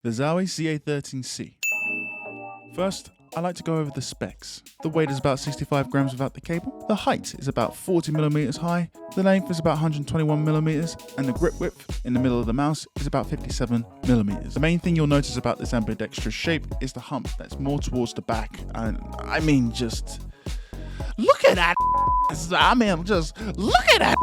The Zowie ZA13 C. First, I like to go over the specs. The weight is about 65 grams without the cable, the height is about 40 millimeters high, the length is about 121 millimeters, and the grip width in the middle of the mouse is about 57 millimeters. The main thing you'll notice about this ambidextrous shape is the hump that's more towards the back, and I mean just look at that. Just look at that.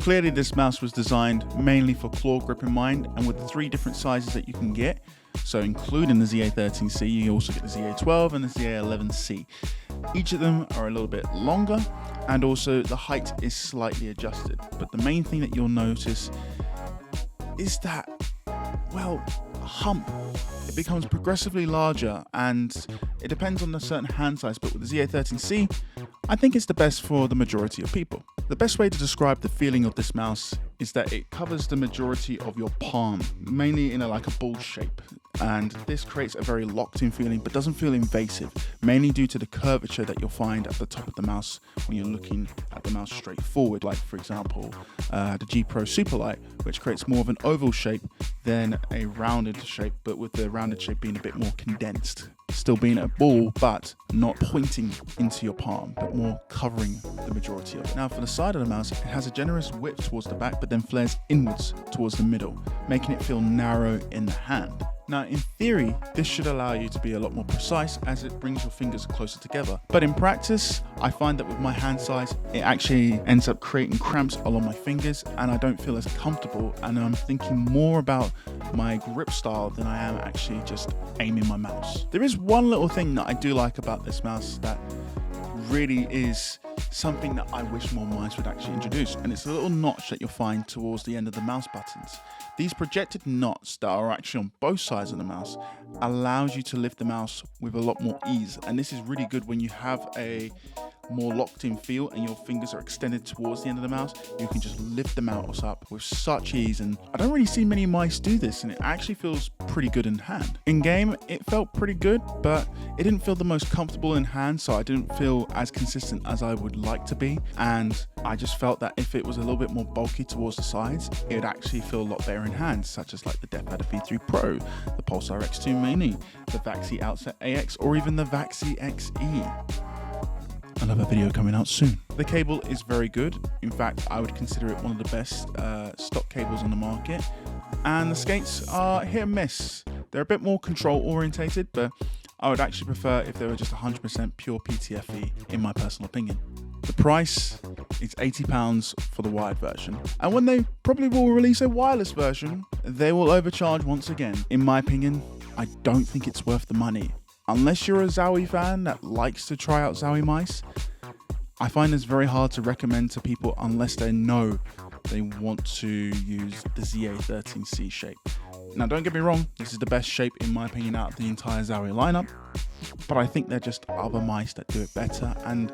Clearly this mouse was designed mainly for claw grip in mind, and with the 3 different sizes that you can get, so including the ZA13 C, you also get the ZA12 and the ZA13 C. Each of them are a little bit longer, and also the height is slightly adjusted. But the main thing that you'll notice is that, well, hump. It becomes progressively larger, and it depends on a certain hand size, but with the ZA13 C, I think it's the best for the majority of people. The best way to describe the feeling of this mouse is that it covers the majority of your palm, mainly in like a ball shape. And this creates a very locked in feeling, but doesn't feel invasive, mainly due to the curvature that you'll find at the top of the mouse when you're looking at the mouse straight forward. Like for example, the G Pro Superlight, which creates more of an oval shape than a rounded shape, but with the rounded shape being a bit more condensed. Still being a ball, but not pointing into your palm, but more covering the majority of it. Now for the side of the mouse, it has a generous width towards the back, but then flares inwards towards the middle, making it feel narrow in the hand. Now in theory, this should allow you to be a lot more precise as it brings your fingers closer together. But in practice, I find that with my hand size, it actually ends up creating cramps along my fingers, and I don't feel as comfortable, and I'm thinking more about my grip style than I am actually just aiming my mouse. There is one little thing that I do like about this mouse that really is something that I wish more mice would actually introduce, and it's a little notch that you'll find towards the end of the mouse buttons. These projected knots that are actually on both sides of the mouse allows you to lift the mouse with a lot more ease, and this is really good when you have a more locked in feel and your fingers are extended towards the end of the mouse. You can just lift the mouse up with such ease, and I don't really see many mice do this, and it actually feels pretty good in hand. In game, it felt pretty good, but it didn't feel the most comfortable in hand, so I didn't feel as consistent as I would like to be, and I just felt that if it was a little bit more bulky towards the sides, it would actually feel a lot better in hand, such as like the DeathAdder V3 Pro, the Pulsar X2 Mini, the Vaxi Outset AX, or even the Vaxi XE. Another video coming out soon. The cable is very good. In fact, I would consider it one of the best stock cables on the market. And the skates are hit and miss. They're a bit more control orientated, but I would actually prefer if they were just 100% pure PTFE, in my personal opinion. The price is £80 for the wired version. And when they probably will release a wireless version, they will overcharge once again. In my opinion, I don't think it's worth the money. Unless you're a Zowie fan that likes to try out Zowie mice, I find it's very hard to recommend to people unless they know they want to use the ZA13 C shape. Now don't get me wrong, this is the best shape in my opinion out of the entire Zowie lineup, but I think there are just other mice that do it better, and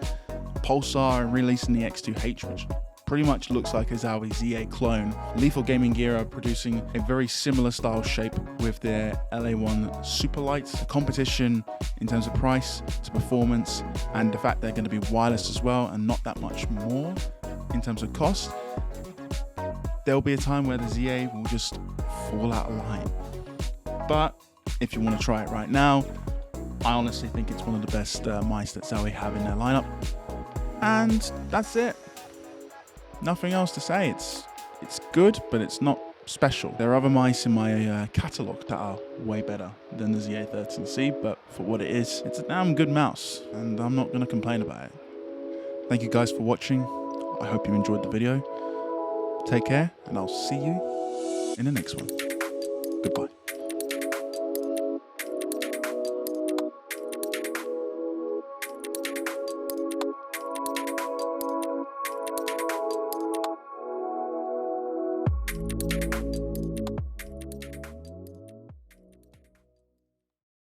Pulsar are releasing the X2H, which pretty much looks like a Zowie ZA clone. Lethal Gaming Gear are producing a very similar style shape with their LA1 Superlight. The competition in terms of price to performance, and the fact they're going to be wireless as well and not that much more in terms of cost, there'll be a time where the ZA will just fall out of line. But if you want to try it right now, I honestly think it's one of the best mice that Zowie have in their lineup. And that's it. Nothing else to say. It's good, but it's not special. There are other mice in my catalogue that are way better than the ZA13 C, but for what it is, it's a damn good mouse, and I'm not going to complain about it. Thank you guys for watching. I hope you enjoyed the video. Take care, and I'll see you in the next one. Goodbye.